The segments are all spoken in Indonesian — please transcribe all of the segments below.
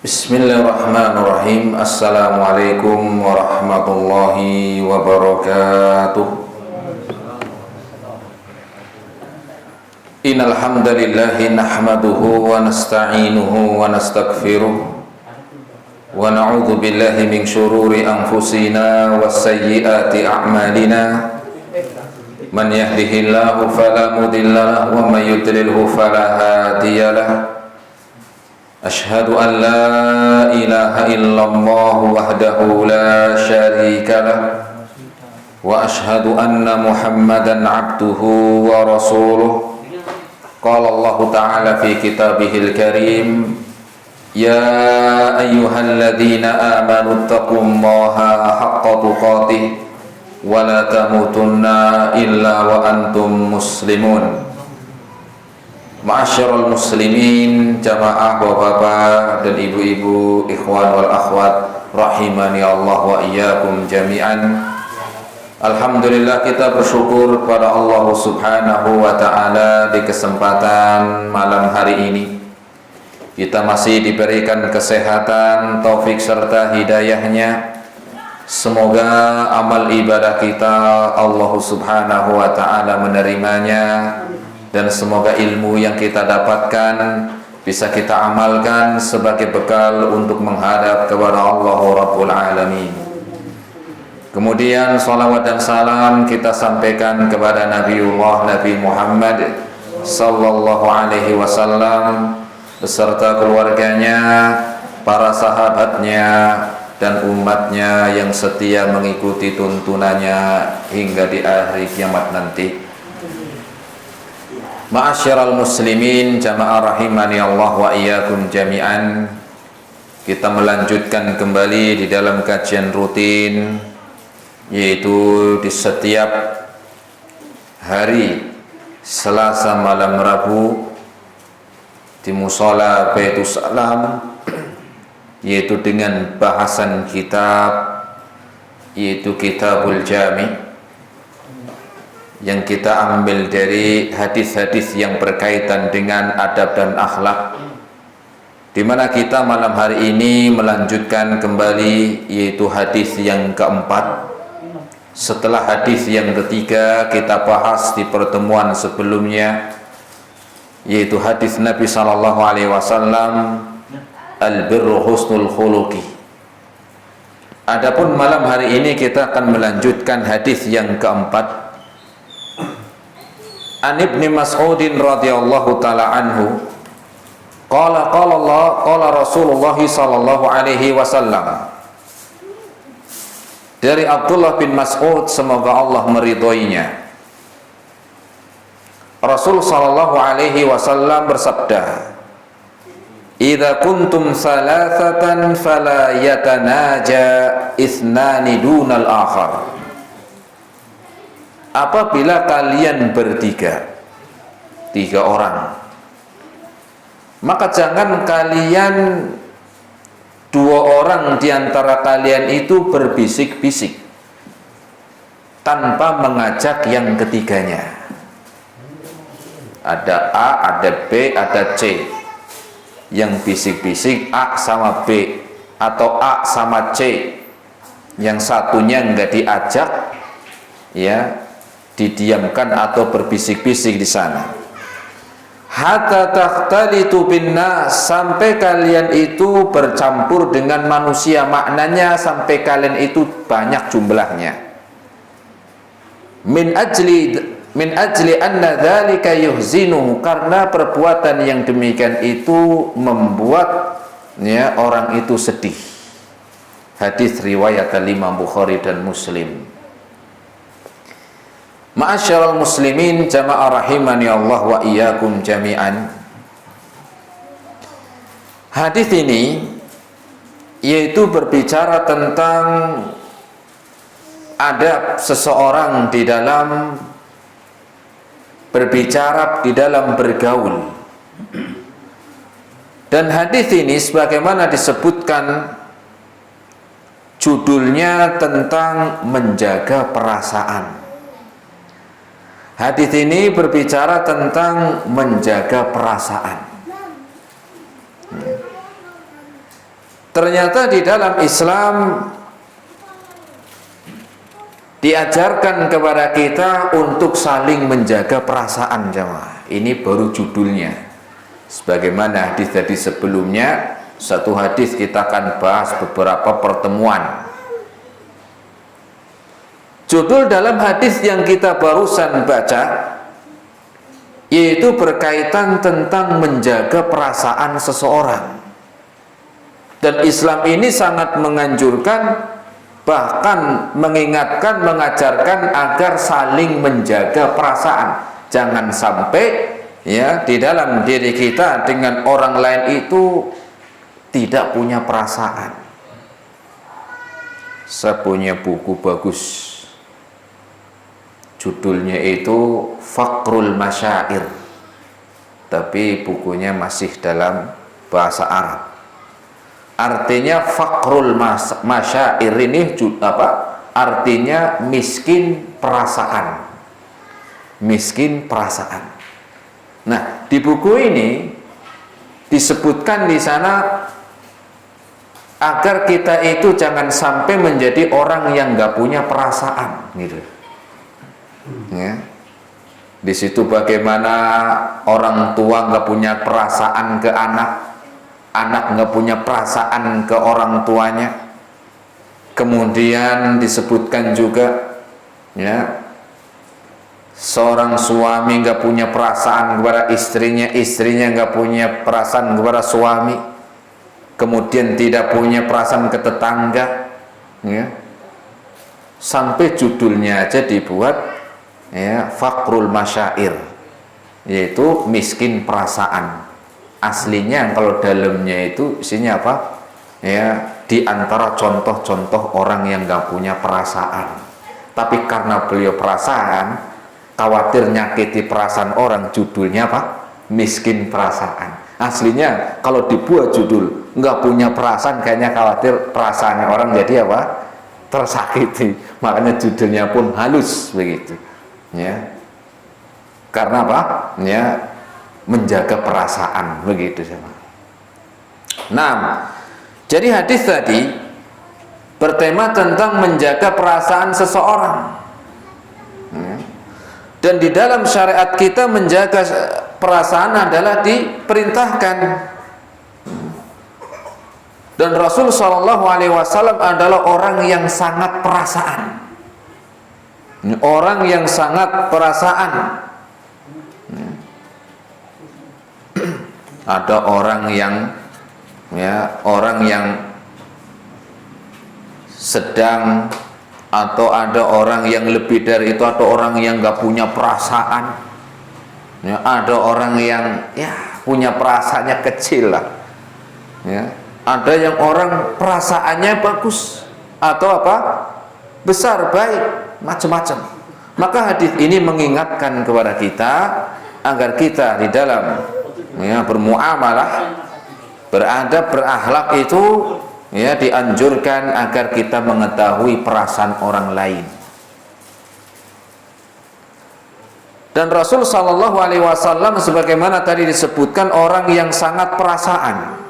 Bismillahirrahmanirrahim. Assalamualaikum warahmatullahi wabarakatuh. Innal hamdalillahi nahmaduhu wa nasta'inuhu wa nastaghfiruh wa na'udzu billahi min shururi anfusina wa sayyiati a'malina. Man yahdihillahu fala mudilla lahu wa may yudlilhu fala hadiyalah. Ashhadu an la ilaha illallah wahdahu la syarika lah wa ashhadu anna Muhammadan abduhu wa rasuluh. Qala Allah Ta'ala fi kitabihil karim, ya ayyuhalladzina amanu taqullaha haqqa tuqatih wa la tamutunna illa wa antum muslimun. Ma'asyiral muslimin, jamaah bapak-bapak dan ibu-ibu, ikhwan wal akhwat, rahimani Allah wa iyyakum jami'an. Alhamdulillah, kita bersyukur kepada Allah Subhanahu wa ta'ala di kesempatan malam hari ini. Kita masih diberikan kesehatan, taufik serta hidayahnya. Semoga amal ibadah kita Allah Subhanahu wa ta'ala menerimanya, dan semoga ilmu yang kita dapatkan bisa kita amalkan sebagai bekal untuk menghadap kepada Allah Rabbul Alamin. Kemudian salawat dan salam kita sampaikan kepada Nabiullah Nabi Muhammad sallallahu alaihi wasallam beserta keluarganya, para sahabatnya dan umatnya yang setia mengikuti tuntunannya hingga di akhir kiamat nanti. Ma'asyiral muslimin, jamaah rahimani Allah wa iyyakum jami'an. Kita melanjutkan kembali di dalam kajian rutin, yaitu di setiap hari Selasa malam Rabu di Mushola Baitus Salam, yaitu dengan bahasan kitab, yaitu Kitabul Jami', yang kita ambil dari hadis-hadis yang berkaitan dengan adab dan akhlak, di mana kita malam hari ini melanjutkan kembali yaitu hadis yang keempat setelah hadis yang ketiga kita bahas di pertemuan sebelumnya, yaitu hadis Nabi sallallahu alaihi wasallam, al-birru husnul khuluqi. Adapun malam hari ini kita akan melanjutkan hadis yang keempat. An Ibni Mas'udin radhiyallahu ta'ala anhu qala Rasulullah sallallahu alaihi wasallam. Dari Abdullah bin Mas'ud, semoga Allah meridhoinya, Rasul sallallahu alaihi wasallam bersabda, idza kuntum salasatan fala yatanaja ithnani dunal akhar. Apabila kalian bertiga, tiga orang, maka jangan kalian dua orang di antara kalian itu berbisik-bisik tanpa mengajak yang ketiganya. Ada A, ada B, ada C. Yang bisik-bisik A sama B, atau A sama C. Yang satunya enggak diajak, ya, didiamkan atau berbisik-bisik di sana. Hatta takhtalitu binnas, sampai kalian itu bercampur dengan manusia, maknanya sampai kalian itu banyak jumlahnya. Min ajli anna dzalika yuhzinu, karena perbuatan yang demikian itu membuat ya orang itu sedih. Hadis riwayat Imam Bukhari dan Muslim. Ma'asyiral muslimin, jamaah rahimani Allah wa iyyakum jami'an. Hadis ini yaitu berbicara tentang adab seseorang di dalam berbicara, di dalam bergaul. Dan hadis ini sebagaimana disebutkan judulnya tentang menjaga perasaan. Hadis ini berbicara tentang menjaga perasaan. Ternyata di dalam Islam diajarkan kepada kita untuk saling menjaga perasaan, jemaah. Ini baru judulnya. Sebagaimana hadis tadi sebelumnya, satu hadis kita akan bahas beberapa pertemuan. Judul dalam hadis yang kita barusan baca yaitu berkaitan tentang menjaga perasaan seseorang. Dan Islam ini sangat menganjurkan, bahkan mengingatkan, mengajarkan agar saling menjaga perasaan. Jangan sampai ya di dalam diri kita dengan orang lain itu tidak punya perasaan. Saya punya buku bagus, judulnya itu Fakrul Masyair, tapi bukunya masih dalam bahasa Arab. Artinya fakrul masyair ini apa? Artinya miskin perasaan. Miskin perasaan. Nah, di buku ini disebutkan di sana agar kita itu jangan sampai menjadi orang yang nggak punya perasaan, gitu. Ya. Di situ bagaimana orang tua nggak punya perasaan ke anak. Anak nggak punya perasaan ke orang tuanya. Kemudian disebutkan juga ya, seorang suami nggak punya perasaan kepada istrinya, istrinya nggak punya perasaan kepada suami, kemudian tidak punya perasaan ke tetangga, ya. Sampai judulnya aja dibuat ya, Fakrul Masyair, yaitu miskin perasaan. Aslinya kalau dalamnya itu isinya apa? Ya, di antara contoh-contoh orang yang nggak punya perasaan. Tapi karena beliau perasaan, khawatir nyakiti perasaan orang, judulnya apa? Miskin perasaan. Aslinya kalau dibuat judul nggak punya perasaan, kayaknya khawatir perasaannya orang jadi apa? Tersakiti. Makanya judulnya pun halus begitu. Ya. Karena apa? Ya, menjaga perasaan begitu, sama. Nah, jadi hadis tadi bertema tentang menjaga perasaan seseorang. Dan di dalam syariat kita menjaga perasaan adalah diperintahkan. Dan Rasul Shallallahu Alaihi Wasallam adalah orang yang sangat perasaan. Orang yang sangat perasaan. Ada orang yang ya, orang yang sedang, atau ada orang yang lebih dari itu, atau orang yang nggak punya perasaan ya, ada orang yang ya punya perasaannya kecil lah ya, ada yang orang perasaannya bagus atau apa besar, baik, macam-macam. Maka hadis ini mengingatkan kepada kita agar kita di dalam ya, bermuamalah, beradab, berakhlak itu ya dianjurkan agar kita mengetahui perasaan orang lain. Dan Rasul Shallallahu Alaihi Wasallam sebagaimana tadi disebutkan orang yang sangat perasaan,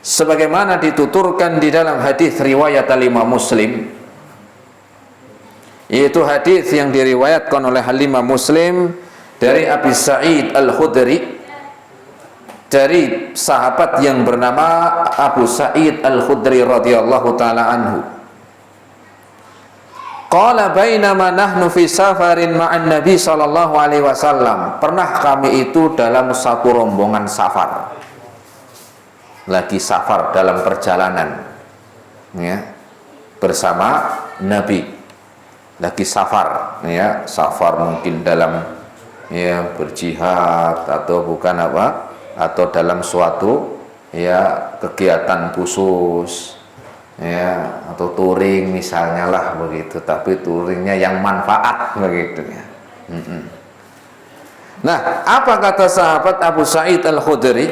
sebagaimana dituturkan di dalam hadis riwayat Imam Muslim, yaitu hadis yang diriwayatkan oleh Imam Muslim dari Abi Sa'id Al-Khudri, dari sahabat yang bernama Abu Sa'id Al-Khudri radhiyallahu taala anhu. Qala bainama nahnu fi safarin ma'an Nabi sallallahu alaihi wasallam. Pernah kami itu dalam satu rombongan safar. Lagi safar dalam perjalanan ya, bersama Nabi. Lagi safar ya, safar mungkin dalam ya berjihad atau bukan apa, atau dalam suatu ya kegiatan khusus ya, atau touring misalnya lah begitu, tapi touringnya yang manfaat begitu ya. Nah, apa kata sahabat Abu Sa'id Al-Khudri?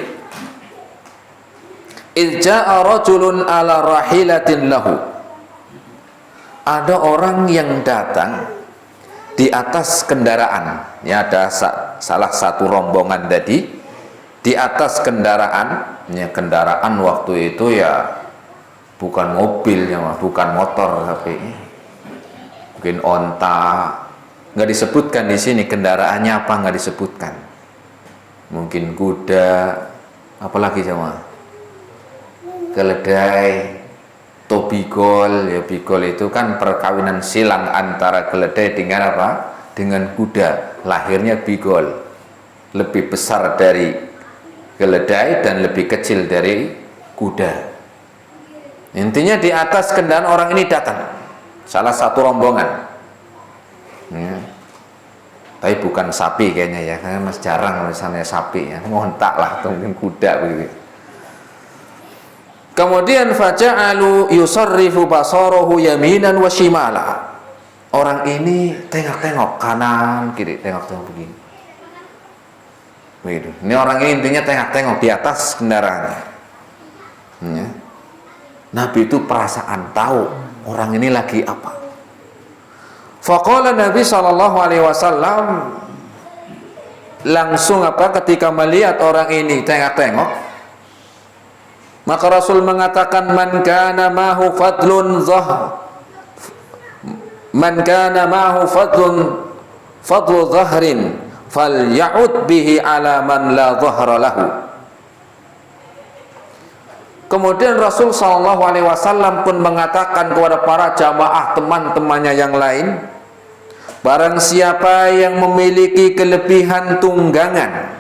Ilja'a rajulun ala rahilatin lahu. Ada orang yang datang di atas kendaraan. Ya, ada salah satu rombongan tadi di atas kendaraan. Ya, kendaraan waktu itu ya bukan mobil, ya, bukan motor, tapi mungkin onta. Nggak disebutkan di sini kendaraannya apa, nggak disebutkan. Mungkin kuda, apalagi sama keledai, tobigol. Ya, bigol itu kan perkawinan silang antara keledai dengan apa? Dengan kuda. Lahirnya bigol, lebih besar dari keledai dan lebih kecil dari kuda. Intinya di atas kendaraan orang ini datang salah satu rombongan. Ya. Tapi bukan sapi kayaknya ya, karena mas jarang misalnya sapi ya, ngontak lah atau mungkin kuda begitu. Kemudian faja'alu yusarrifu basarahu yaminan wa shimala. Orang ini tengok-tengok kanan kiri, tengok-tengok begini. Begitu. Ini orang ini intinya tengok-tengok di atas kendaraannya. Ya. Nabi itu perasaan tahu orang ini lagi apa. Faqala Nabi SAW langsung ketika melihat orang ini tengok-tengok, maka Rasul mengatakan man kana ma'hu fadlun fadlu dhahrin falya'ud bihi ala man la dhahra lahu. Kemudian Rasul SAW pun mengatakan kepada para jamaah teman-temannya yang lain, barang siapa yang memiliki kelebihan tunggangan,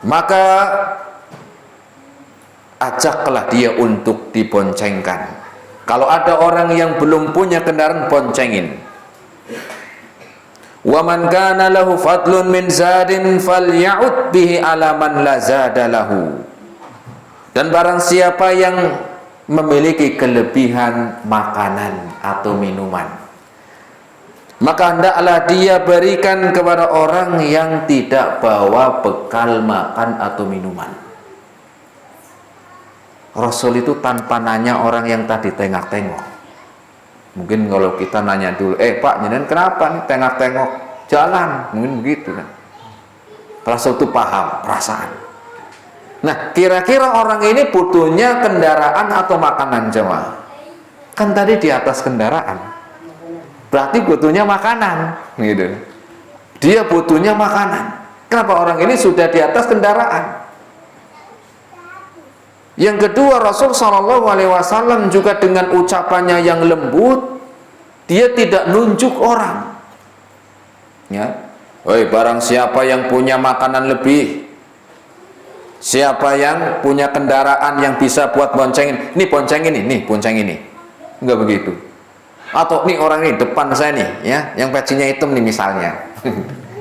maka ajaklah dia untuk diboncengkan. Kalau ada orang yang belum punya kendaraan, boncengin. Wa man kana lahu fadlun min zadin falya'ud bihi ala man la zada lahu. Dan barang siapa yang memiliki kelebihan makanan atau minuman, maka hendaklah dia berikan kepada orang yang tidak bawa bekal makan atau minuman. Rasul itu tanpa nanya orang yang tadi tengok-tengok. Mungkin kalau kita nanya dulu, Pak, jenengan kenapa nih tengok-tengok jalan? Mungkin begitu kan. Rasul itu paham perasaan. Nah, kira-kira orang ini butuhnya kendaraan atau makanan, jemaah? Kan tadi di atas kendaraan, berarti butuhnya makanan, gitu. Dia butuhnya makanan. Kenapa orang ini sudah di atas kendaraan? Yang kedua, Rasul SAW juga dengan ucapannya yang lembut, dia tidak nunjuk orang. Ya, woi, barang siapa yang punya makanan lebih, siapa yang punya kendaraan yang bisa buat boncengin, nih bonceng ini, nih bonceng ini, enggak begitu. Atau nih orang ini depan saya nih, ya, yang pecinya hitam nih misalnya,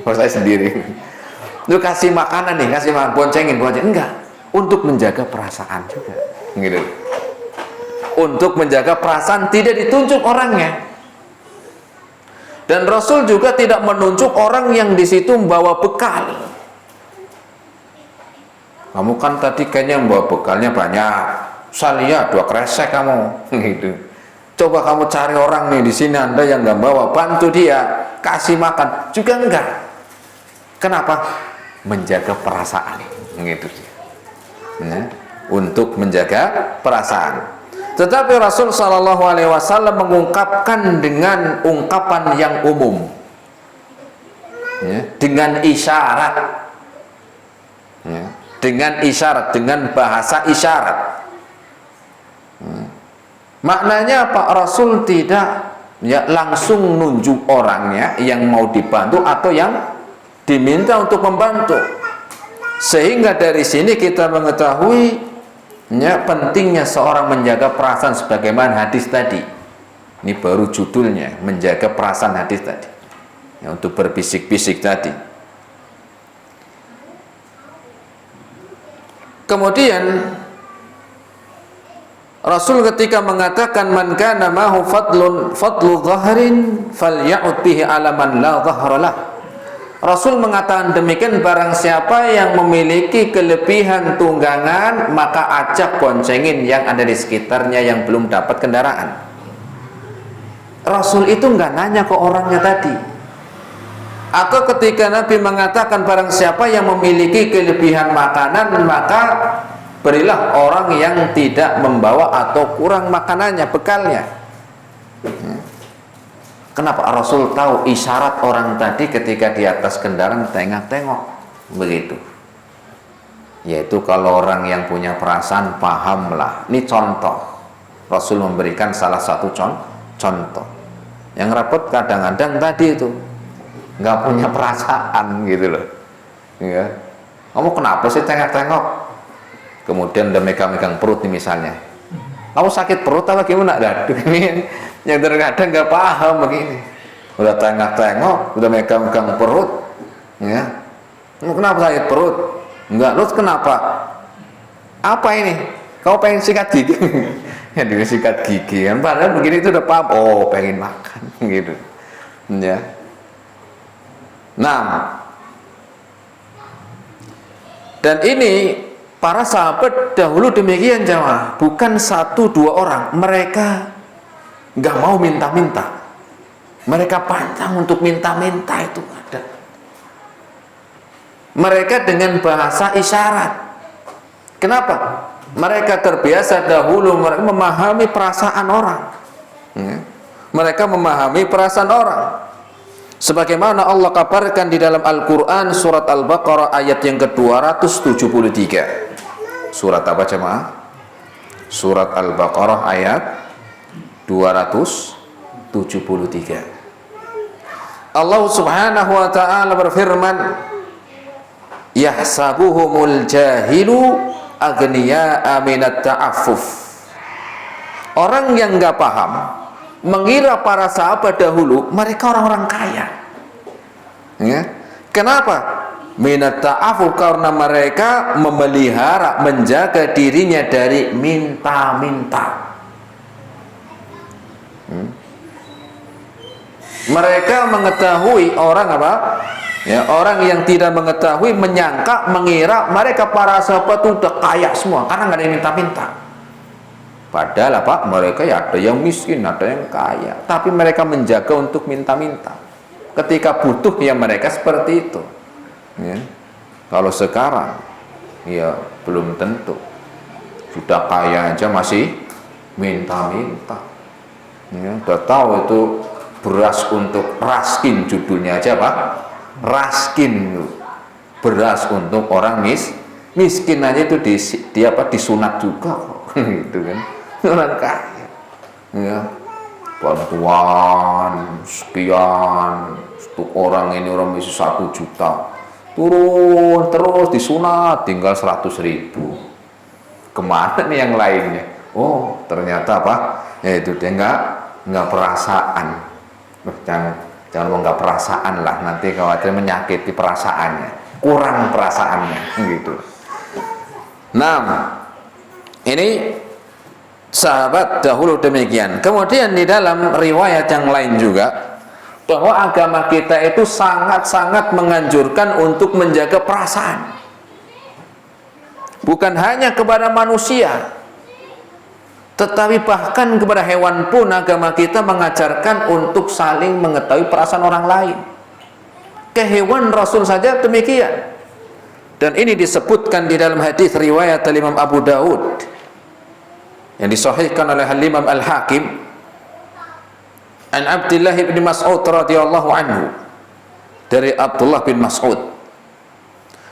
kalau saya sendiri, lu kasih makanan nih, kasih makan, boncengin, enggak, untuk menjaga perasaan juga, gitu. Untuk menjaga perasaan, tidak ditunjuk orangnya. Dan Rasul juga tidak menunjuk orang yang di situ membawa bekal. Kamu kan tadi kayaknya membawa bekalnya banyak, saya lihat 2 kresek kamu, gitu. Coba kamu cari orang nih di sini, Anda yang nggak bawa, bantu dia, kasih makan, juga enggak. Kenapa? Menjaga perasaan, gitu sih. Ya, untuk menjaga perasaan. Tetapi Rasul SAW mengungkapkan dengan ungkapan yang umum, ya, dengan isyarat. Ya. Dengan isyarat, dengan bahasa isyarat. Maknanya Pak Rasul tidak ya langsung nunjuk orangnya yang mau dibantu atau yang diminta untuk membantu. Sehingga dari sini kita mengetahui ya, pentingnya seorang menjaga perasaan sebagaimana hadis tadi. Ini baru judulnya, menjaga perasaan hadis tadi. Ya, untuk berbisik-bisik tadi. Kemudian Rasul ketika mengatakan man kana mahu fadlu dhahrin falya'ud bihi ala man la dhahra lah. Rasul mengatakan demikian, barang siapa yang memiliki kelebihan tunggangan maka ajak boncengin yang ada di sekitarnya yang belum dapat kendaraan. Rasul itu nggak nanya ke orangnya tadi. Atau ketika Nabi mengatakan barang siapa yang memiliki kelebihan makanan, maka berilah orang yang tidak membawa atau kurang makanannya, bekalnya. Kenapa Rasul tahu isyarat orang tadi ketika di atas kendaraan tengok-tengok begitu? Yaitu kalau orang yang punya perasaan pahamlah. Ini contoh. Rasul memberikan salah satu contoh. Yang repot kadang-kadang tadi itu nggak punya perasaan gitu loh. Ya. Kamu kenapa sih tengok-tengok? Kemudian udah megang-megang perut nih misalnya. Kamu sakit perut apa gimana? Aduh, ini yang terkadang nggak paham begini. Udah tengok-tengok, udah megang-megang perut, ya. Kenapa sakit perut? Enggak, lu kenapa? Apa ini? Kau pengen sikat gigi? Ya disikat gigi kan, padahal begini itu udah paham. Oh, pengen makan gitu, ya. Nah, dan ini para sahabat dahulu demikian jamaah, bukan satu dua orang. Mereka nggak mau minta-minta, mereka pantang untuk minta-minta, itu ada. Mereka dengan bahasa isyarat. Kenapa? Mereka terbiasa dahulu mereka memahami perasaan orang. Mereka memahami perasaan orang. Sebagaimana Allah kabarkan di dalam Al-Quran surat Al-Baqarah ayat yang ke-273. Surat apa jemaah? Surat Al-Baqarah ayat 273. Allah subhanahu wa ta'ala berfirman, yahsabuhumul jahilu agniya'a minat ta'affuf. Orang yang nggak paham mengira para sahabat dahulu mereka orang-orang kaya, ya. Kenapa? Minat ta'affuf, karena mereka memelihara, menjaga dirinya dari minta-minta. Mereka mengetahui orang apa? Ya, orang yang tidak mengetahui menyangka, mengira mereka para sahabat itu udah kaya semua karena nggak ada yang minta-minta. Padahal apa? Mereka ya ada yang miskin, ada yang kaya, tapi mereka menjaga untuk minta-minta. Ketika butuh ya mereka seperti itu. Ya. Kalau sekarang ya belum tentu. Sudah kaya aja masih minta-minta. Ya, udah tahu itu beras untuk raskin, judulnya aja Pak. Raskin, beras untuk orang miskin aja itu disunat juga gitu kan. Orang kaya, ya, bantuan sekian untuk orang ini, orang bisa 1 juta, turun terus disunat tinggal 100.000. Kemana nih yang lainnya? Oh, ternyata apa? Ya itu dia nggak perasaan. Jangan mau nggak perasaan lah, nanti khawatir menyakiti perasaannya, kurang perasaannya gitu. Nah, ini sahabat dahulu demikian. Kemudian di dalam riwayat yang lain juga bahwa agama kita itu sangat-sangat menganjurkan untuk menjaga perasaan, bukan hanya kepada manusia, tetapi bahkan kepada hewan pun agama kita mengajarkan untuk saling mengetahui perasaan orang lain. Ke hewan Rasul saja demikian. Dan ini disebutkan di dalam hadis riwayat Imam Abu Daud yang disahihkan oleh Imam Al-Hakim an Abdullah bin Mas'ud radhiyallahu anhu, dari Abdullah bin Mas'ud,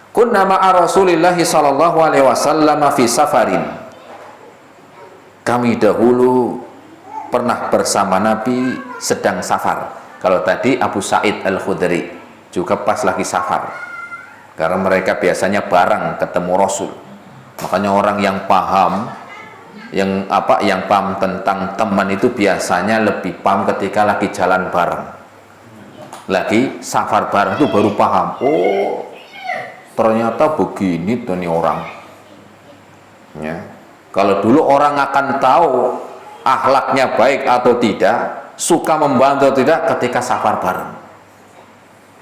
kunna ma'a Rasulillah sallallahu alaihi wasallam fi safarin. Kami dahulu pernah bersama Nabi sedang safar. Kalau tadi Abu Sa'id Al-Khudri juga pas lagi safar, karena mereka biasanya bareng ketemu Rasul. Makanya orang yang paham yang paham tentang teman itu biasanya lebih paham ketika lagi jalan bareng, lagi safar bareng, itu baru paham. Oh, ternyata begini tuh nih orang, ya. Kalau dulu orang akan tahu akhlaknya baik atau tidak, suka membantu atau tidak ketika safar bareng,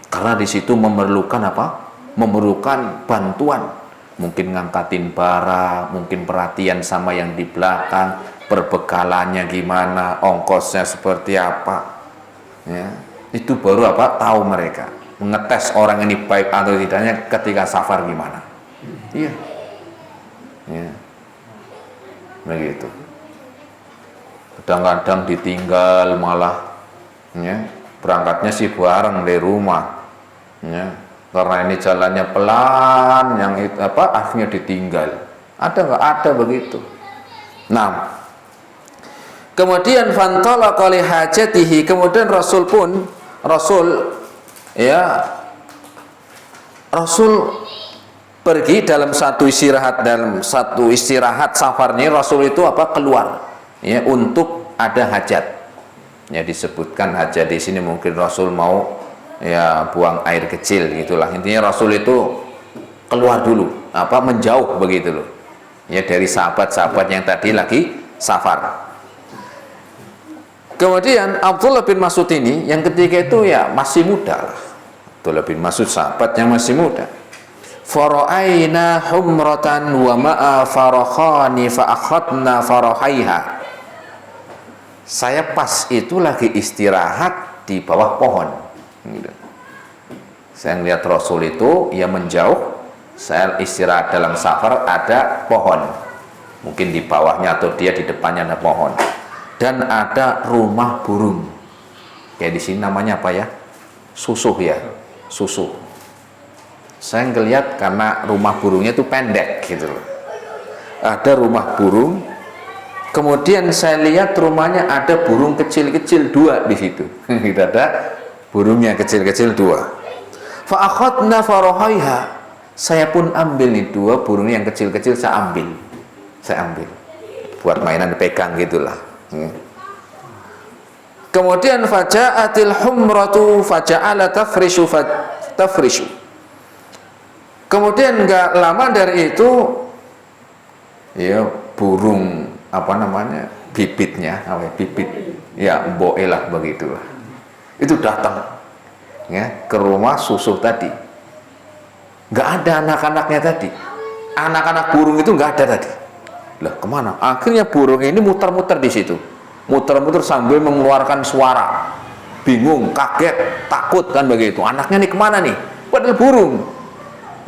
karena di situ memerlukan apa? Memerlukan bantuan, mungkin ngangkatin barang, mungkin perhatian sama yang di belakang, perbekalannya gimana, ongkosnya seperti apa, ya, itu baru apa, tahu mereka ngetes orang ini baik atau tidaknya ketika safar gimana. Iya, ya, begitu. Kadang-kadang ditinggal malah, ya, berangkatnya sih bareng dari rumah, ya, karena ini jalannya pelan, yang itu apa, akhirnya ditinggal. Ada nggak? Ada begitu. Nah, kemudian fantalaqa li hajatihi, kemudian Rasul pergi dalam satu istirahat safarnya. Rasul itu apa, keluar, ya, untuk ada hajat, ya, disebutkan hajat di sini mungkin Rasul mau, ya, buang air kecil gitulah. Intinya Rasul itu keluar dulu, apa, menjauh begitu loh, ya, dari sahabat-sahabat yang tadi lagi safar. Kemudian Abdullah bin Mas'ud ini yang ketiga itu ya masih muda lah. Abdullah bin Mas'ud sahabat yang masih muda. Fara'aina humratan wa ma'a farakhani fa akhadna farahaiha. Saya pas itu lagi istirahat di bawah pohon. Saya melihat Rasul itu ya menjauh, saya istirahat dalam safar, ada pohon, mungkin di bawahnya atau dia di depannya ada pohon, dan ada rumah burung, kayak di sini namanya apa ya, susuh ya, susuh. Saya ngelihat karena rumah burungnya itu pendek gitu loh, ada rumah burung. Kemudian saya lihat rumahnya ada burung kecil-kecil dua di situ. Tidak ada burungnya kecil-kecil dua. Fa akhadna farahaiha. Saya pun ambil nih dua burung yang kecil-kecil, saya ambil. Buat mainan pegang gitulah. Kemudian faja'atil humratu faja'ala tafrishu. Kemudian enggak lama dari itu ya burung apa namanya, bibitnya, bibit ya, boelah begitulah, itu datang ya ke rumah susuh tadi. Nggak ada anak-anaknya tadi, anak-anak burung itu nggak ada tadi. Lah kemana? Akhirnya burung ini muter-muter di situ, muter-muter sambil mengeluarkan suara, bingung, kaget, takut kan begitu. Anaknya nih kemana nih? Padahal burung,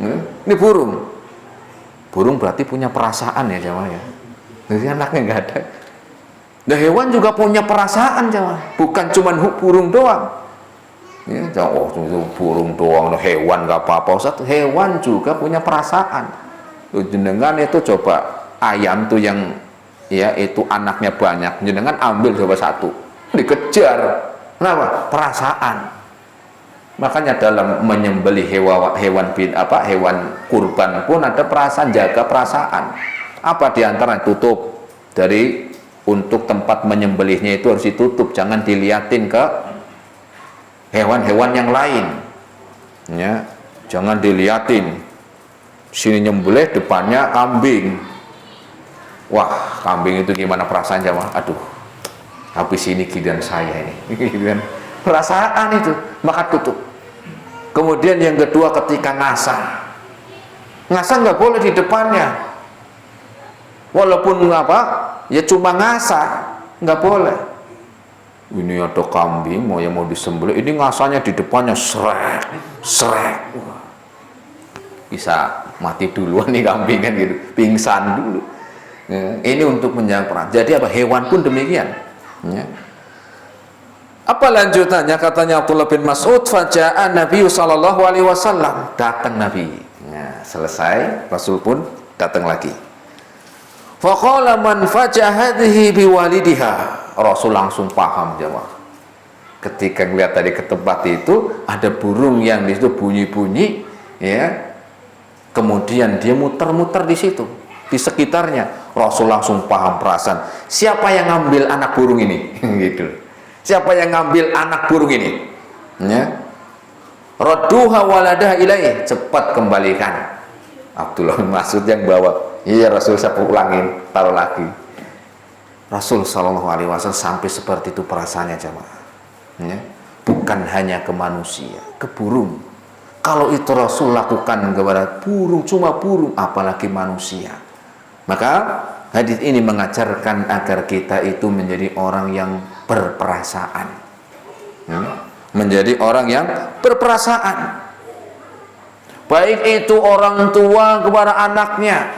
ini burung berarti punya perasaan ya jamaah ya. Jadi anaknya nggak ada. Nah, hewan juga punya perasaan jamaah, bukan cuma burung doang. Ya, oh itu burung doang, hewan nggak apa-apa Ustaz. Hewan juga punya perasaan. Jenengan itu coba ayam tuh yang ya itu anaknya banyak, jenengan ambil coba satu, dikejar. Kenapa? Perasaan. Makanya dalam menyembelih hewan kurban pun ada perasaan, jaga perasaan. Apa diantara tutup dari untuk tempat menyembelihnya itu harus ditutup, jangan diliatin ke hewan-hewan yang lain, ya, jangan diliatin. Sini nyembelih, depannya kambing. Wah, kambing itu gimana perasaan jamaah? Aduh, habis ini giliran saya ini. Perasaan itu, maka tutup. Kemudian yang kedua ketika ngasah nggak boleh di depannya. Walaupun apa, ya cuma ngasah, nggak boleh. Ini ada kambing mau disembelih, ini ngasahnya di depannya, srek. Bisa mati duluan nih kambing kan gitu, pingsan dulu. Ini untuk menjaga perang. Jadi apa, hewan pun demikian. Ya. Apa lanjutannya? Katanya Abdullah bin Mas'ud, faja'a Nabi sallallahu alaihi wasallam, datang Nabi. Ya, selesai, Rasul pun datang lagi. Faqala man fajahadhi biwalidiha. Rasul langsung paham jemaah. Ketika ngelihat tadi ke tempat itu ada burung yang di situ bunyi-bunyi, ya. Kemudian dia muter-muter di situ, di sekitarnya. Rasul langsung paham perasaan. Siapa yang ngambil anak burung ini? Gitu. Siapa yang ngambil anak burung ini? Ya. Radduha waladaha ilaih. Cepat kembalikan. Abdullah bin Mas'ud yang bawa. Iya Rasul, saya ulangin, taruh lagi. Rasul Shallallahu Alaihi Wasallam sampai seperti itu perasaannya jamaah. Ya. Bukan hanya ke manusia, ke burung. Kalau itu Rasul lakukan kepada burung, cuma burung, apalagi manusia. Maka hadis ini mengajarkan agar kita itu menjadi orang yang berperasaan. Menjadi orang yang berperasaan. Baik itu orang tua kepada anaknya,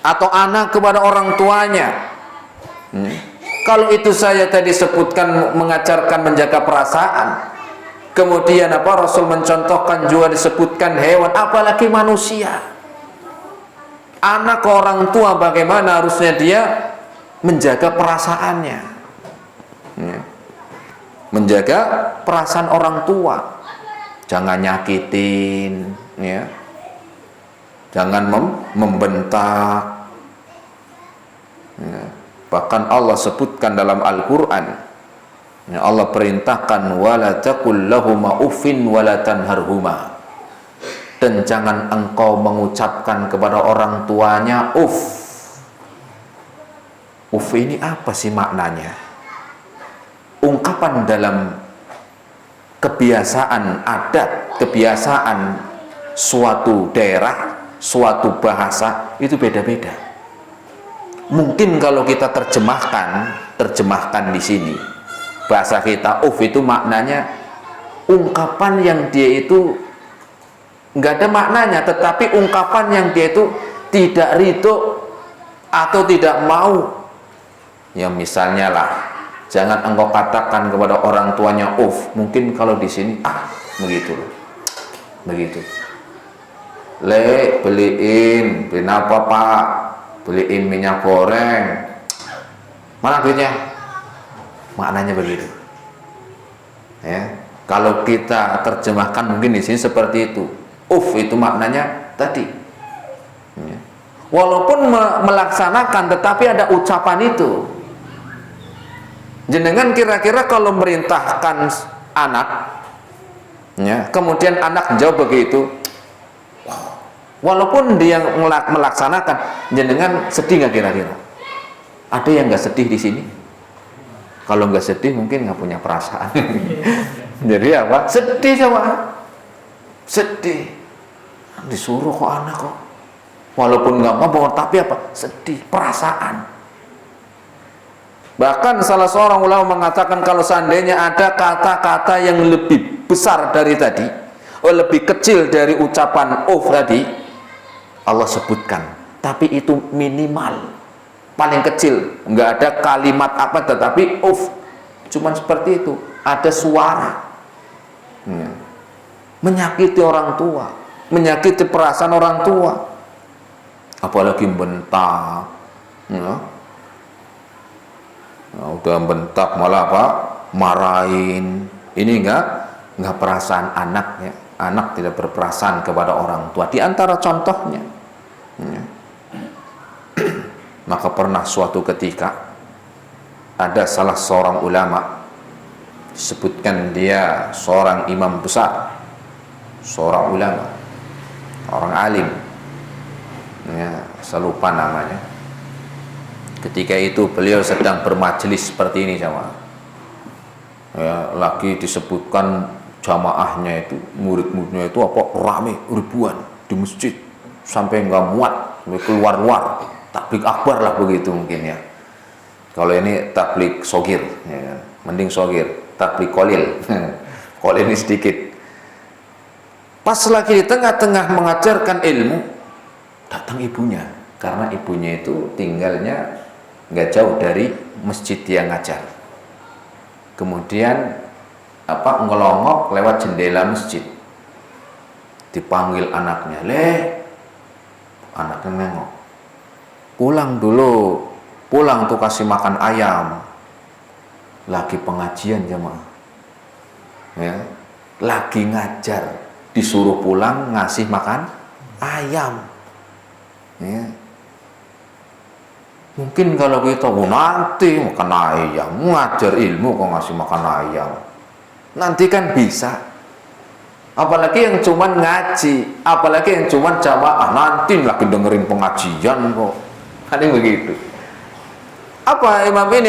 atau anak kepada orang tuanya. Kalau itu saya tadi sebutkan mengajarkan menjaga perasaan, kemudian Rasul mencontohkan juga disebutkan hewan, apalagi manusia. Anak ke orang tua bagaimana harusnya dia menjaga perasaannya, menjaga perasaan orang tua, jangan nyakitin, jangan membentak. Bahkan Allah sebutkan dalam Al-Quran, Allah perintahkan wala taqul lahuma uffin wala tanharhuma, dan jangan engkau mengucapkan kepada orang tuanya uff. Uff ini apa sih maknanya? Ungkapan dalam kebiasaan adat, kebiasaan suatu daerah, suatu bahasa itu beda-beda. Mungkin kalau kita terjemahkan di sini bahasa kita, uff itu maknanya ungkapan yang dia itu nggak ada maknanya, tetapi ungkapan yang dia itu tidak ridho atau tidak mau. Ya misalnya lah, jangan engkau katakan kepada orang tuanya uff. Mungkin kalau di sini begitu. Beliin apa Pak? Beliin minyak goreng. Mana duitnya? Maknanya begitu. Ya, kalau kita terjemahkan mungkin di sini seperti itu. Uff itu maknanya tadi. Ya. Walaupun melaksanakan, tetapi ada ucapan itu. Jenengan kira-kira kalau merintahkan anak, kemudian anak jawab begitu, walaupun dia melaksanakan, jenengan sedih nggak kira-kira? Ada yang nggak sedih di sini? Kalau nggak sedih mungkin nggak punya perasaan. Jadi apa? Sedih sama, sedih. Disuruh kok anak kok, walaupun nggak mau, tapi apa? Sedih, perasaan. Bahkan salah seorang ulama mengatakan kalau seandainya ada kata-kata yang lebih besar dari tadi, lebih kecil dari ucapan uff tadi, Allah sebutkan, tapi itu minimal, paling kecil, nggak ada kalimat apa, tetapi uff, cuman seperti itu, ada suara, menyakiti orang tua, menyakiti perasaan orang tua, apalagi bentak, udah bentak malah marahin, ini nggak perasaan anaknya. Anak tidak berperasaan kepada orang tua. Di antara contohnya, maka pernah suatu ketika ada salah seorang ulama, disebutkan dia seorang imam besar, seorang ulama, orang alim, saya lupa namanya. Ketika itu beliau sedang bermajelis seperti ini sama, lagi disebutkan jamaahnya itu, murid-muridnya itu rame ribuan di masjid sampai nggak muat, sampai keluar tablik akbar lah begitu mungkin ya. Kalau ini tablik sogir, mending sogir, tablik kolil. Kolil ini sedikit. Pas lagi di tengah-tengah mengajarkan ilmu, datang ibunya, karena ibunya itu tinggalnya nggak jauh dari masjid yang ngajar. Kemudian ngelongok lewat jendela masjid, dipanggil anaknya, anaknya nengok, pulang dulu, pulang tuh kasih makan ayam, lagi pengajian jemaah, lagi ngajar, disuruh pulang ngasih makan ayam, Mungkin kalau kita nanti makan ayam, ngajar ilmu kok ngasih makan ayam, nanti kan bisa. Apalagi yang cuman ngaji, apalagi yang cuman jamaah, nanti lagi dengerin pengajian kok. Ada yang begitu. Apa imam ini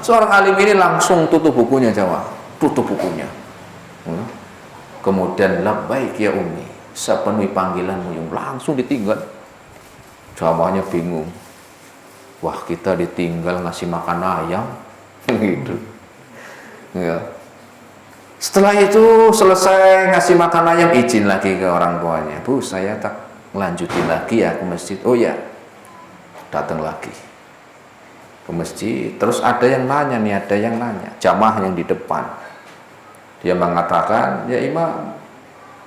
seorang alim ini langsung tutup bukunya jamaah, tutup bukunya. kemudian labbaik ya ummi, sepenuhi panggilanmu yang langsung ditinggal. Jamaahnya bingung, wah kita ditinggal ngasih makan ayam gitu ya. Setelah itu selesai ngasih makan ayam, izin lagi ke orang tuanya, Bu saya tak lanjutin lagi ya ke masjid. Oh ya, datang lagi ke masjid. Terus ada yang nanya nih, ada yang nanya, jamaah yang di depan. Dia mengatakan, ya imam,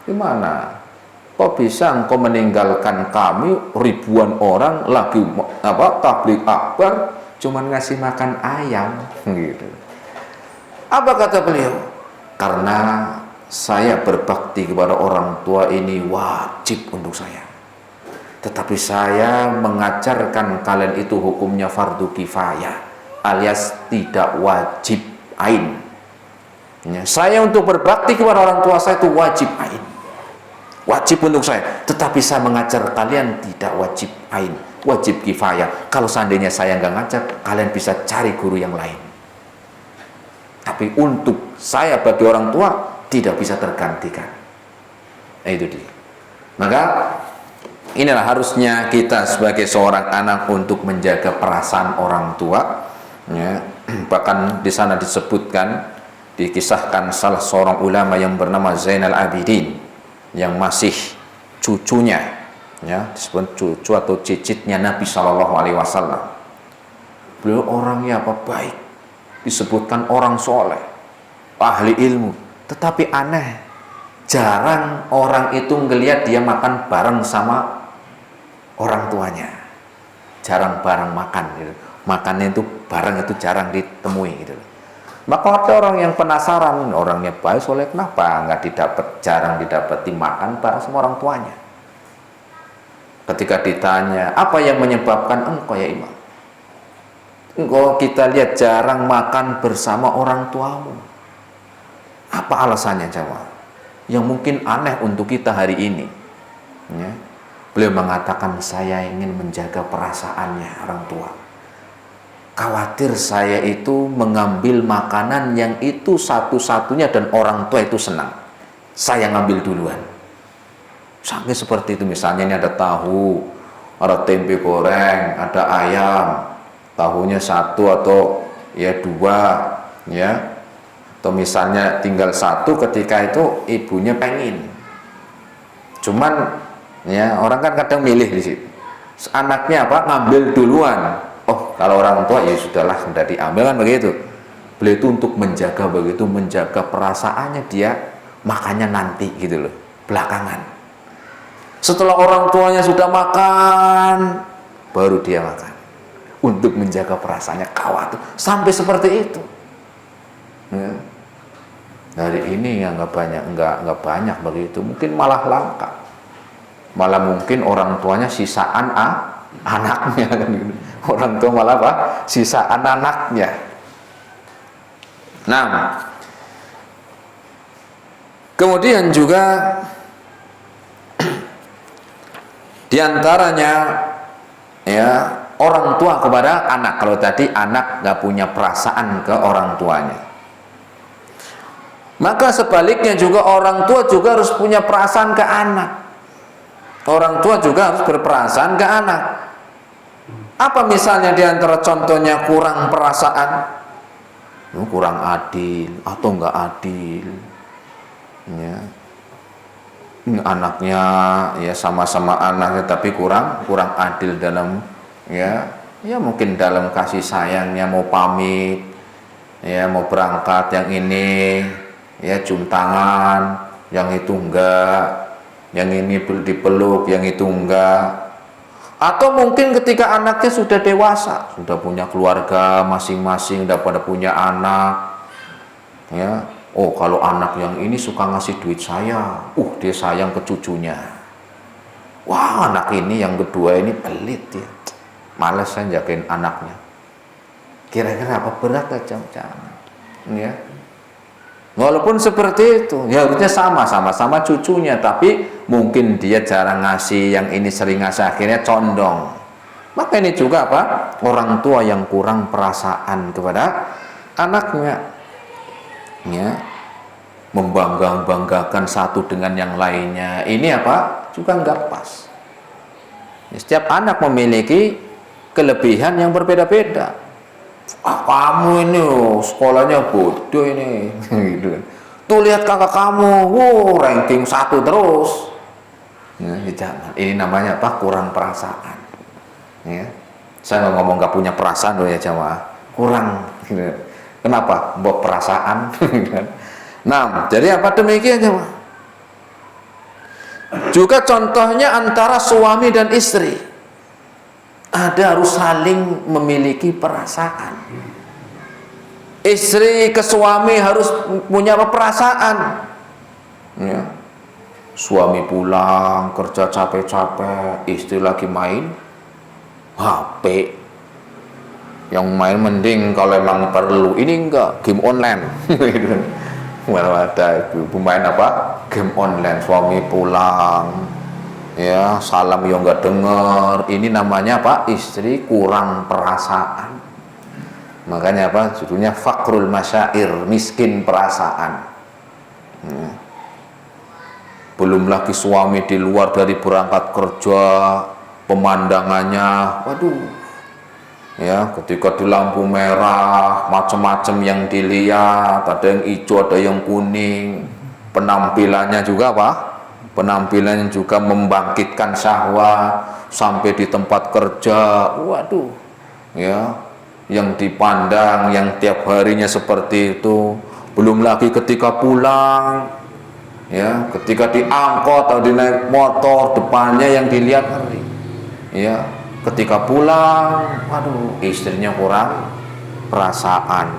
gimana? Kok bisa engkau meninggalkan kami ribuan orang lagi tabligh akbar cuman ngasih makan ayam gitu. Apa kata beliau? Karena saya berbakti kepada orang tua ini wajib untuk saya. Tetapi saya mengajarkan kalian itu hukumnya fardu kifayah alias tidak wajib ain. Ya, saya untuk berbakti kepada orang tua saya itu wajib ain, wajib untuk saya. Tetapi saya mengajar kalian tidak wajib ain, wajib kifayah. Kalau seandainya saya nggak ngajar, kalian bisa cari guru yang lain. Tapi untuk saya bagi orang tua tidak bisa tergantikan. Nah, itu dia. Maka inilah harusnya kita sebagai seorang anak untuk menjaga perasaan orang tua. Ya, bahkan di sana disebutkan, dikisahkan salah seorang ulama yang bernama Zainal Abidin yang masih cucunya, ya disebut cucu atau cicitnya Nabi Shallallahu Alaihi Wasallam. Beliau orangnya apa baik, disebutkan orang soleh, ahli ilmu, tetapi aneh, jarang orang itu ngelihat dia makan bareng sama orang tuanya, jarang bareng makan gitu. Makannya itu bareng itu jarang ditemui gitu. Maka ada orang yang penasaran, orangnya baik soleh, kenapa nggak jarang didapati makan bareng sama orang tuanya. Ketika ditanya, apa yang menyebabkan engkau ya imam? Engkau kita lihat jarang makan bersama orang tuamu. Apa alasannya jawab? Yang mungkin aneh untuk kita hari ini. Ya. Beliau mengatakan, saya ingin menjaga perasaannya orang tua. Khawatir saya itu mengambil makanan yang itu satu-satunya dan orang tua itu senang, saya ngambil duluan. Sampai seperti itu. Misalnya ini ada tahu, ada tempe goreng, ada ayam, tahunya satu atau ya dua, ya, atau misalnya tinggal satu, ketika itu ibunya pengen, cuman ya orang kan kadang milih di situ, anaknya apa ngambil duluan. Oh, kalau orang tua ya sudahlah, sudah diambil kan begitu. Beliau itu untuk menjaga begitu, menjaga perasaannya, dia makannya nanti gitu loh, belakangan. Setelah orang tuanya sudah makan, baru dia makan. Untuk menjaga perasaannya, khawatir sampai seperti itu. Ya. Hari ini ya nggak banyak begitu, mungkin malah langka. Malah mungkin orang tuanya sisaan anaknya kan gitu. Orang tua malah apa? Sisaan anaknya. Nah, kemudian juga diantaranya ya orang tua kepada anak. Kalau tadi anak nggak punya perasaan ke orang tuanya, maka sebaliknya juga orang tua juga harus punya perasaan ke anak. Orang tua juga harus berperasaan ke anak. Apa misalnya diantara contohnya kurang perasaan? Kurang adil atau enggak adil? Ya. Anaknya ya sama-sama anaknya tapi kurang adil dalam ya mungkin dalam kasih sayangnya, mau pamit ya, mau berangkat yang ini ya cium tangan, yang itu enggak, yang ini dipeluk, yang itu enggak. Atau mungkin ketika anaknya sudah dewasa, sudah punya keluarga masing-masing, udah pada punya anak, ya, oh kalau anak yang ini suka ngasih duit saya, dia sayang ke cucunya. Wah, anak ini yang kedua ini pelit ya, malas saya jagain anaknya. Kira-kira apa berat aja, ya. Walaupun seperti itu, ya harusnya sama-sama cucunya, tapi mungkin dia jarang ngasih, yang ini sering ngasih, akhirnya condong. Maka ini juga apa? Orang tua yang kurang perasaan kepada anaknya. Ya. membanggakan satu dengan yang lainnya. Ini apa? Juga nggak pas. Setiap anak memiliki kelebihan yang berbeda-beda. Kamu ini sekolahnya bodoh ini. Gitu. Tuh lihat kakak kamu, ranking 1 terus. Ya, jangan. Ini namanya apa? Kurang perasaan. Ya. Saya nggak ngomong nggak punya perasaan loh ya jamaah. Kurang. Gitu. Kenapa? Bawa perasaan. Nah, jadi apa demikian jamaah? Juga contohnya antara suami dan istri, ada harus saling memiliki perasaan. Istri ke suami harus punya perasaan. Ya. Suami pulang kerja capek-capek, istri lagi main HP. Yang main mending kalau emang perlu, ini enggak game online. Well, ada ibu main apa? Game online. Suami pulang, ya salam yang nggak denger. Ini namanya apa? Istri kurang perasaan. Makanya apa? Judulnya fakrul masyair, miskin perasaan. Belum lagi suami di luar dari berangkat kerja, pemandangannya, waduh. Ya, ketika di lampu merah, macam-macam yang dilihat, ada yang hijau, ada yang kuning. Penampilannya juga apa? Penampilannya juga membangkitkan syahwat. Sampai di tempat kerja, waduh, ya, yang dipandang, yang tiap harinya seperti itu. Belum lagi ketika pulang, ya, ketika diangkut atau dinaik motor, depannya yang dilihat ngeri, ya. Ketika pulang, waduh, istrinya kurang perasaan.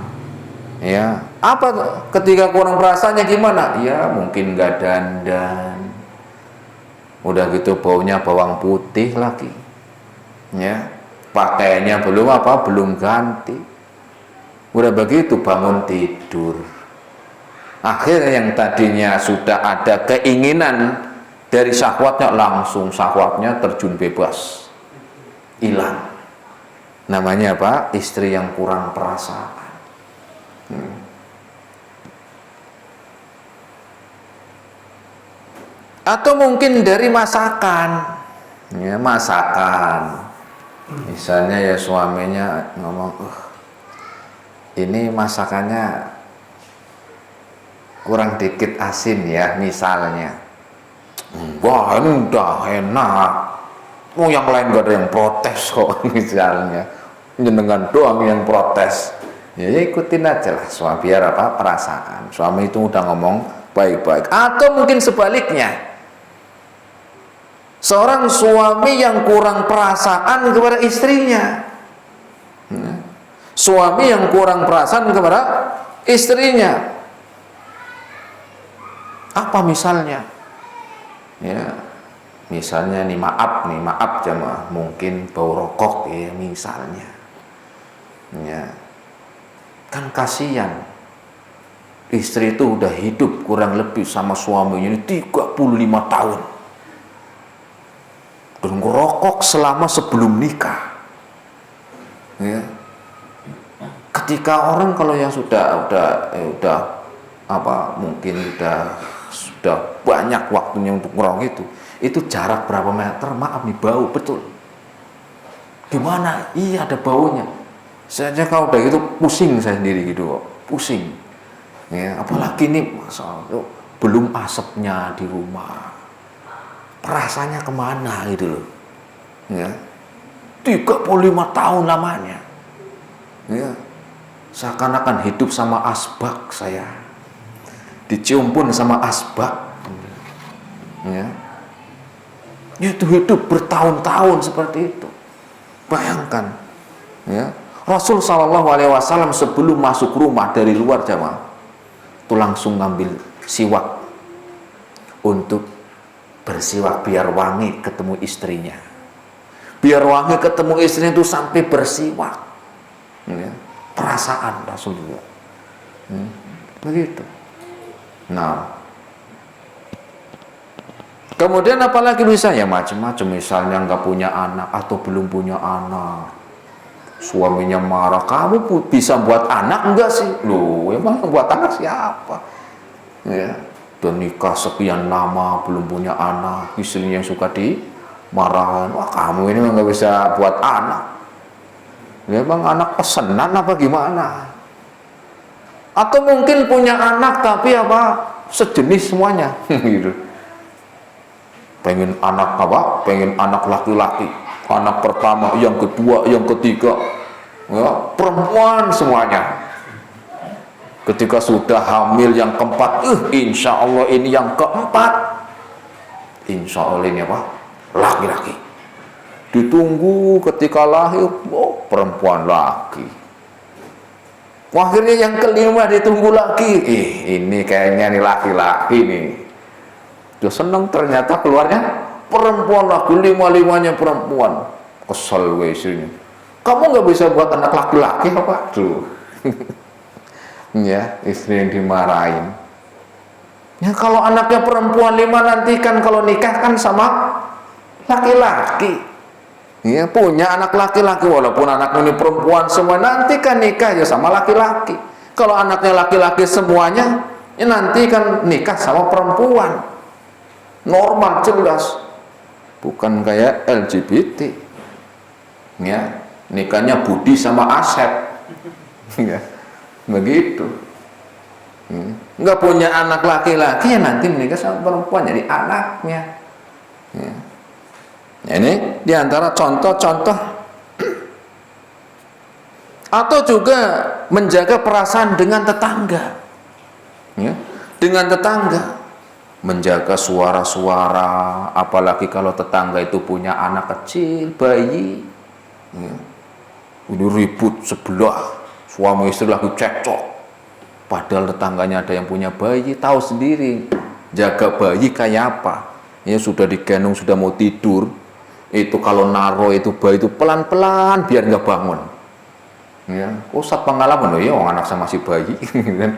Ya, apa ketika kurang perasaannya gimana? Ya, mungkin nggak dandan. Udah gitu baunya bawang putih lagi. Ya, pakaiannya belum apa? Belum ganti. Udah begitu bangun tidur. Akhirnya yang tadinya sudah ada keinginan dari syahwatnya, langsung syahwatnya terjun bebas. Hilang. Namanya apa? Istri yang kurang perasaan. Atau mungkin dari masakan, ya, masakan. Misalnya ya suaminya ngomong, ini masakannya kurang dikit asin ya, misalnya. Wah, ini udah enak. Oh, yang lain gak ada yang protes kok, misalnya. Jenengan doang yang protes. Ya ikutin aja lah, suami biar apa? Perasaan. Suami itu udah ngomong baik-baik. Atau mungkin sebaliknya, seorang suami yang kurang perasaan kepada istrinya. Suami yang kurang perasaan kepada istrinya. Apa misalnya? Ya, misalnya nih, maaf jemaah, mungkin bau rokok ya misalnya. Ya. Kan kasihan. Istri itu udah hidup kurang lebih sama suaminya ini 35 tahun. Dan ngerokok selama sebelum nikah. Ya. Ketika orang kalau yang sudah apa, mungkin sudah banyak waktunya untuk ngerokok itu jarak berapa meter, maaf nih, bau betul. Gimana? Iya, ada baunya. Saya kalau udah gitu pusing saya sendiri gitu kok, pusing. Ya, apalagi nih masalah belum asapnya di rumah. Perasaannya kemana gitu loh. Ya. 35 tahun lamanya. Ya. Seakan-akan hidup sama asbak saya. Dicium pun sama asbak. Ya. Itu hidup bertahun-tahun seperti itu. Bayangkan, ya. Rasul SAW sebelum masuk rumah dari luar jamaah, itu langsung ngambil siwak untuk bersiwak biar wangi ketemu istrinya. Biar wangi ketemu istrinya itu sampai bersiwak. Ya. Perasaan Rasulullah. Begitu. Nah, kemudian apalagi misalnya macam-macam, misalnya nggak punya anak atau belum punya anak, suaminya marah, kamu bisa buat anak enggak sih? Loh, emang buat anak siapa? Ya, dan nikah sekian lama belum punya anak, istrinya yang suka dimarahin, wah kamu ini nggak bisa buat anak. Ya bang, anak pesenan apa gimana? Atau mungkin punya anak tapi apa sejenis semuanya, gitu. Pengen anak apa? Pengen anak laki-laki, anak pertama, yang kedua, yang ketiga, ya, perempuan semuanya. Ketika sudah hamil yang keempat, insya Allah ini yang keempat, insya Allah ini apa? Laki-laki. Ditunggu ketika lahir, oh perempuan laki. Akhirnya yang kelima ditunggu lagi, ini kayaknya nih laki-laki nih. Dia seneng, ternyata keluarnya perempuan lagi, lima-limanya perempuan. Kesel gue istrinya. Kamu nggak bisa buat anak laki-laki apa? Tuh. Ya, istri yang dimarahin. Ya kalau anaknya perempuan 5 nanti kan kalau nikah kan sama laki-laki. Ya punya anak laki-laki, walaupun anak ini perempuan semua, nanti kan nikah ya sama laki-laki. Kalau anaknya laki-laki semuanya, ya nanti kan nikah sama perempuan. Normal, jelas. Bukan kayak LGBT. Ya, nikahnya Budi sama Asep. Ya, begitu. Nggak punya anak laki-laki, ya nanti menikah sama perempuan jadi anaknya. Ya. Ini diantara contoh-contoh. Atau juga menjaga perasaan dengan tetangga, ya, dengan tetangga, menjaga suara-suara, apalagi kalau tetangga itu punya anak kecil, bayi, ya. Udah ribut sebelah, suami istri lagi cekcok, padahal tetangganya ada yang punya bayi, tahu sendiri jaga bayi kayak apa. Ya sudah digendong, sudah mau tidur, itu kalau naro itu bayi itu pelan-pelan biar nggak bangun. Ya, Ustadz pengalaman loh ya, orang anak sama si bayi, kan,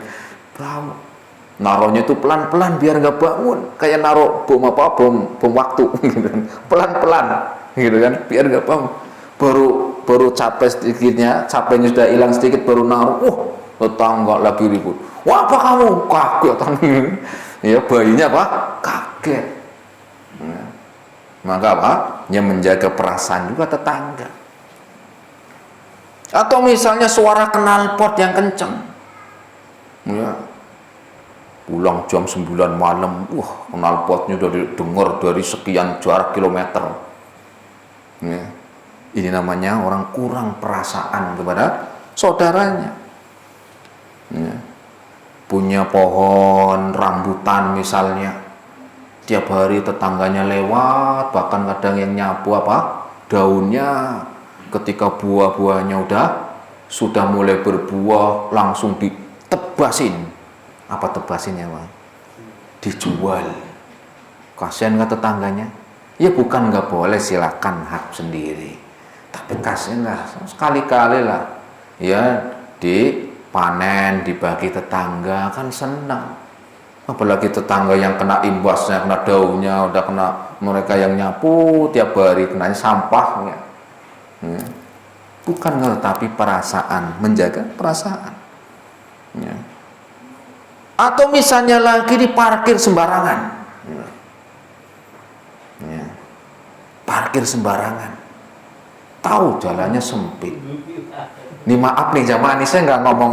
naronya itu pelan-pelan biar nggak bangun, kayak naro bom apa, bom waktu, gitu kan, pelan-pelan, gitu kan, biar nggak bangun. Baru capek sedikitnya, capeknya sudah hilang sedikit, baru naro, tetangga lagi ribut, wah apa kamu kaget, ya bayinya apa kaget. Ya. Maka apa? Ya menjaga perasaan juga tetangga. Atau misalnya suara knalpot yang kencang, ya, pulang jam 9 malam, knalpotnya udah didengar dari sekian jarak kilometer. Ya. Ini namanya orang kurang perasaan kepada saudaranya. Ya. Punya pohon rambutan misalnya, tiap hari tetangganya lewat, bahkan kadang yang nyapu apa daunnya, ketika buah-buahnya sudah mulai berbuah langsung ditebasin. Apa tebasinnya, Bang? Dijual. Kasihan nggak tetangganya? Ya bukan nggak boleh, silakan hak sendiri, tapi kasihan lah, sekali-kali lah ya dipanen, dibagi tetangga, kan senang. Apalagi tetangga yang kena imbasnya, kena daunnya, udah kena mereka yang nyapu tiap hari, kenanya sampahnya. Ya. Bukan nggak, tapi perasaan, menjaga perasaan. Ya. Atau misalnya lagi diparkir sembarangan. Ya. Parkir sembarangan, tahu jalannya sempit. Ini maaf nih jamaah, ini saya nggak ngomong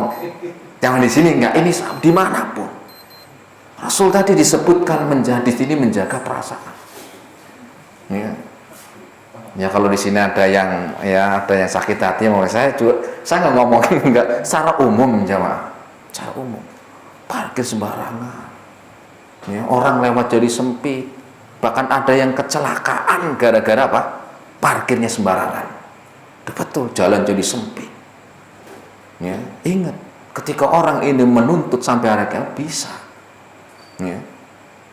jangan di sini, nggak, ini dimanapun. Rasul tadi disebutkan di sini menjaga perasaan. Ya. Ya kalau di sini ada yang sakit hati, mau saya nggak ngomongin, nggak secara umum jamaah, secara umum parkir sembarangan. Ya, orang lewat jadi sempit, bahkan ada yang kecelakaan gara-gara apa? Parkirnya sembarangan. Betul, jalan jadi sempit. Ya, ingat, ketika orang ini menuntut sampai akhirnya bisa. Ya,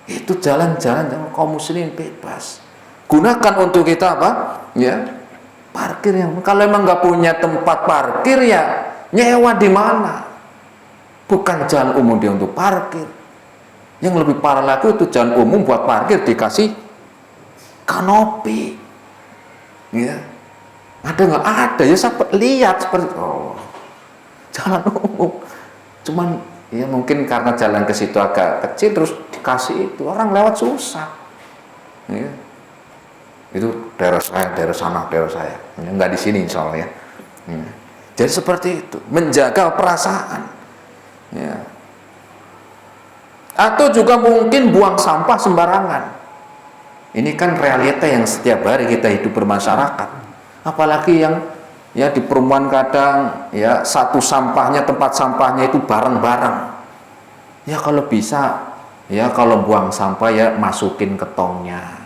itu jalan-jalan kaum muslimin bebas. Gunakan untuk kita apa? Ya, parkir yang, kalau emang nggak punya tempat parkir ya nyewa di mana? Bukan jalan umum dia untuk parkir. Yang lebih parah lagi itu jalan umum buat parkir dikasih kanopi. Ya, ada nggak? Ada ya, saya lihat seperti jalan umum, cuman Ya mungkin karena jalan ke situ agak kecil terus dikasih itu, orang lewat susah. Ya. Itu daerah saya, daerah sana, daerah saya. Enggak di sini insya Allah ya. Ya. Jadi seperti itu, menjaga perasaan. Ya. Atau juga mungkin buang sampah sembarangan. Ini kan realita yang setiap hari kita hidup bermasyarakat. Apalagi yang ya di perumahan kadang ya satu sampahnya, tempat sampahnya itu bareng-bareng. Ya kalau bisa ya kalau buang sampah ya masukin ke tongnya.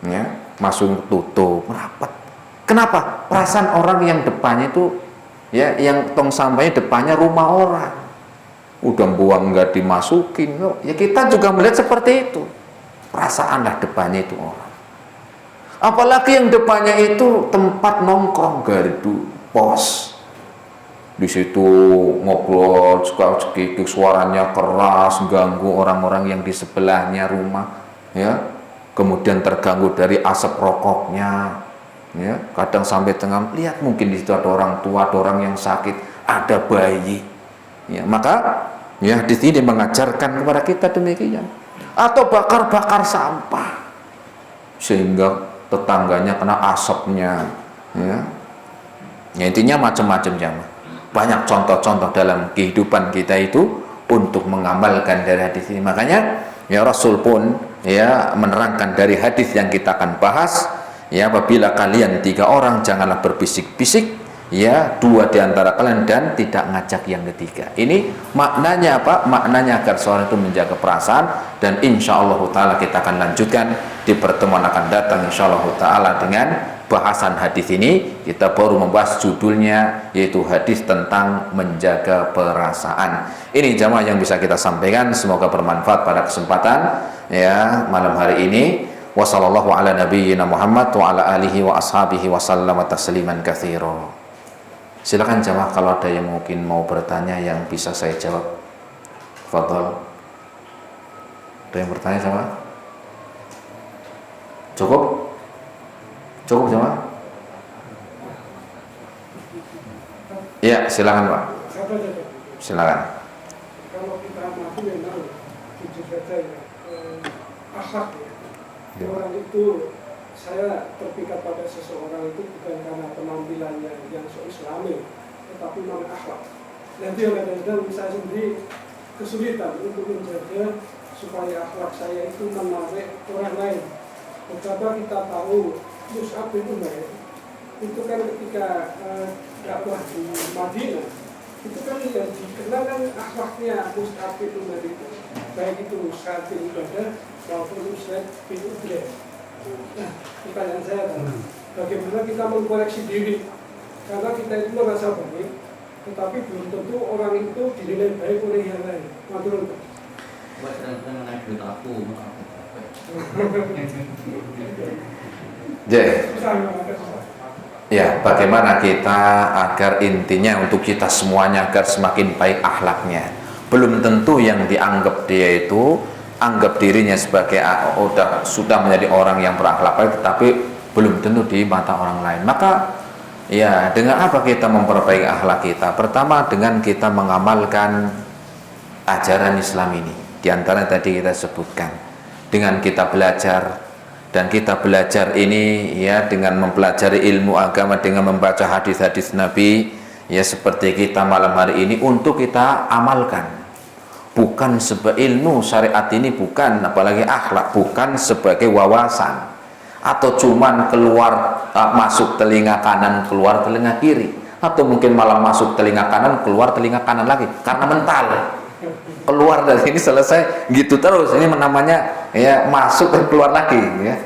Ya, masukin tutup, rapat. Kenapa? Perasaan orang yang depannya itu ya yang tong sampahnya depannya rumah orang. Udah buang nggak dimasukin. Ya kita juga melihat seperti itu. Perasaanlah depannya itu orang. Apalagi yang depannya itu tempat nongkrong, gardu, pos. Di situ ngobrol, suka cekik, suaranya keras, ganggu orang-orang yang di sebelahnya rumah, ya. Kemudian terganggu dari asap rokoknya, ya. Kadang sampai tengah, lihat mungkin di situ ada orang tua, ada orang yang sakit, ada bayi. Ya, maka ya di sini mengajarkan kepada kita demikian. Atau bakar-bakar sampah sehingga tetangganya kena asapnya, ya. Ya intinya macam-macam jamaah. Banyak contoh-contoh dalam kehidupan kita itu untuk mengamalkan dari hadis ini. Makanya ya Rasul pun ya menerangkan dari hadis yang kita akan bahas, ya apabila kalian 3 orang janganlah berbisik-bisik, ya 2 di antara kalian dan tidak ngajak yang ketiga. Ini maknanya apa? Maknanya agar seorang itu menjaga perasaan, dan insyaallah taala kita akan lanjutkan di pertemuan akan datang insyaallah taala dengan bahasan hadis ini. Kita baru membahas judulnya, yaitu hadis tentang menjaga perasaan. Ini jamaah yang bisa kita sampaikan, semoga bermanfaat pada kesempatan ya malam hari ini. Wassallallahu ala nabiyyina Muhammad wa ala alihi wa ashabihi wa sallama tasliman katsira. Silakan jamaah kalau ada yang mungkin mau bertanya yang bisa saya jawab. Fadhol. Ada yang bertanya jamaah? Cukup? Cukup jamaah? Ya, silakan Pak. Silakan. Kalau kita mati memang jujur saja ya, akhlak ya. Orang itu, saya terpikat pada seseorang itu bukan karena penampilannya yang so-islami, tetapi memang akhlak. Nanti kadang-kadang saya sendiri kesulitan untuk menjaga supaya akhlak saya itu menarik orang lain. Betapa kita tahu Mus'ab bin Umair itu kan ketika dakwah di Madinah, itu kan yang dikenal kan akhlaknya Mus'ab bin Umair itu, baik itu Sa'ad bin Ubadah maupun Usaid bin Ubadah. Nah, pertanyaan saya adalah bagaimana kita mengkoreksi diri, karena kita itu merasa baik, tetapi belum tentu orang itu dinilai baik oleh yang lain. Matur nuwun. Ya, bagaimana kita agar intinya untuk kita semuanya agar semakin baik akhlaknya. Belum tentu yang dianggap dia itu anggap dirinya sebagai sudah menjadi orang yang berakhlak baik, tetapi belum tentu di mata orang lain. Maka ya dengan apa kita memperbaiki akhlak kita? Pertama dengan kita mengamalkan ajaran Islam ini. Di antara tadi kita sebutkan, dengan kita belajar, dan kita belajar ini ya dengan mempelajari ilmu agama, dengan membaca hadis-hadis Nabi, ya seperti kita malam hari ini untuk kita amalkan. Bukan sebagai ilmu syariat ini, bukan apalagi akhlak, bukan sebagai wawasan atau cuman keluar masuk telinga kanan keluar telinga kiri, atau mungkin malah masuk telinga kanan keluar telinga kanan lagi karena mental. Keluar dari ini selesai gitu terus, ini namanya ya masuk dan keluar lagi ya.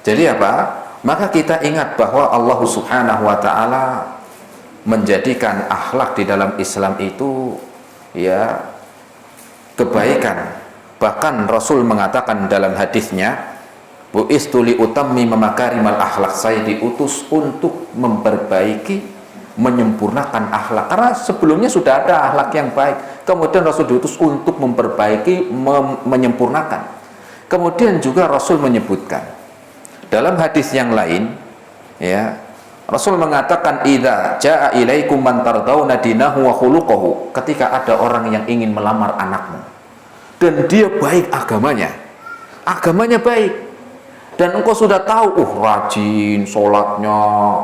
Jadi apa? Maka kita ingat bahwa Allah Subhanahu wa taala menjadikan akhlak di dalam Islam itu ya kebaikan. Bahkan Rasul mengatakan dalam hadisnya, bu'istu li utammima makarimal akhlak, saya diutus untuk memperbaiki, menyempurnakan akhlak, karena sebelumnya sudah ada akhlak yang baik, kemudian Rasul diutus untuk memperbaiki, menyempurnakan. Kemudian juga Rasul menyebutkan dalam hadis yang lain ya, Rasul mengatakan, idza jaa ilaikum man tardawna dinahu wa khuluquhu, ketika ada orang yang ingin melamar anakmu dan dia baik agamanya baik, dan engkau sudah tahu rajin sholatnya,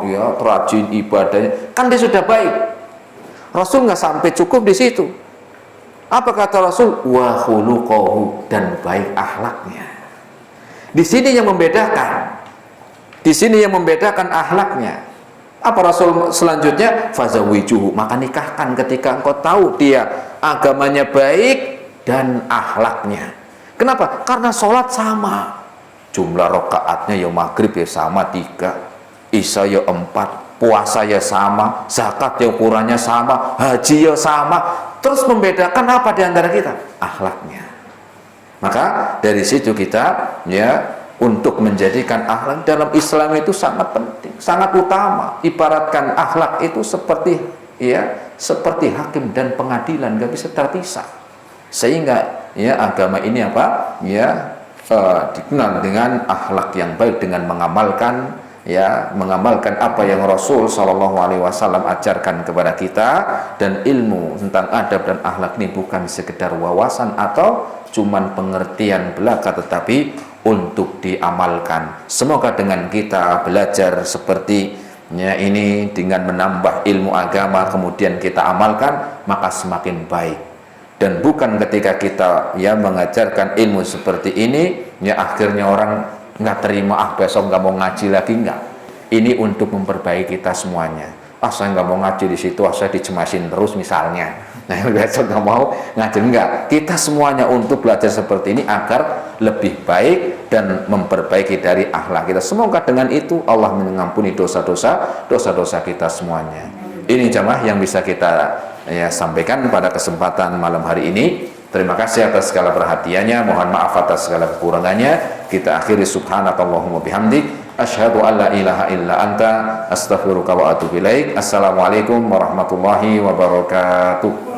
ya, rajin ibadahnya, kan dia sudah baik. Rasul nggak sampai cukup di situ. Apa kata Rasul? Wa khuluquhu, dan baik akhlaknya. Di sini yang membedakan. Di sini yang membedakan akhlaknya. Apa Rasul selanjutnya? Fazawijuhu, maka nikahkan ketika engkau tahu dia agamanya baik dan akhlaknya. Kenapa? Karena sholat sama, jumlah rakaatnya ya maghrib ya sama 3, isya ya 4, puasa ya sama, zakat ya ukurannya sama, haji ya sama. Terus membedakan apa di antara kita? Akhlaknya. Maka dari situ kita, ya, untuk menjadikan akhlak dalam Islam itu sangat penting, sangat utama. Ibaratkan akhlak itu seperti, ya, seperti hakim dan pengadilan, nggak bisa terpisah. Sehingga, ya, agama ini apa? Ya, dikenal dengan akhlak yang baik, dengan mengamalkan, ya, mengamalkan apa yang Rasul Shallallahu Alaihi Wasallam ajarkan kepada kita. Dan ilmu tentang adab dan akhlak ini bukan sekedar wawasan atau cuman pengertian belaka, tetapi untuk diamalkan. Semoga dengan kita belajar seperti, ya, ini, dengan menambah ilmu agama kemudian kita amalkan, maka semakin baik. Dan bukan ketika kita, ya, mengajarkan ilmu seperti ini, ya, akhirnya orang nggak terima, besok nggak mau ngaji lagi, nggak. Ini untuk memperbaiki kita semuanya. Saya nggak mau ngaji di situ, saya dicemasin terus misalnya. Nah, besok nggak mau ngaji, enggak. Kita semuanya untuk belajar seperti ini agar lebih baik dan memperbaiki dari akhlak kita. Semoga dengan itu Allah mengampuni dosa-dosa kita semuanya. Ini jamaah yang bisa kita, ya, sampaikan pada kesempatan malam hari ini. Terima kasih atas segala perhatiannya, mohon maaf atas segala kekurangannya. Kita akhiri subhanakallahumma bihamdik, asyhadu an la ilaha illa anta, astaghfiruka wa atubu ilaik. Assalamualaikum warahmatullahi wabarakatuh.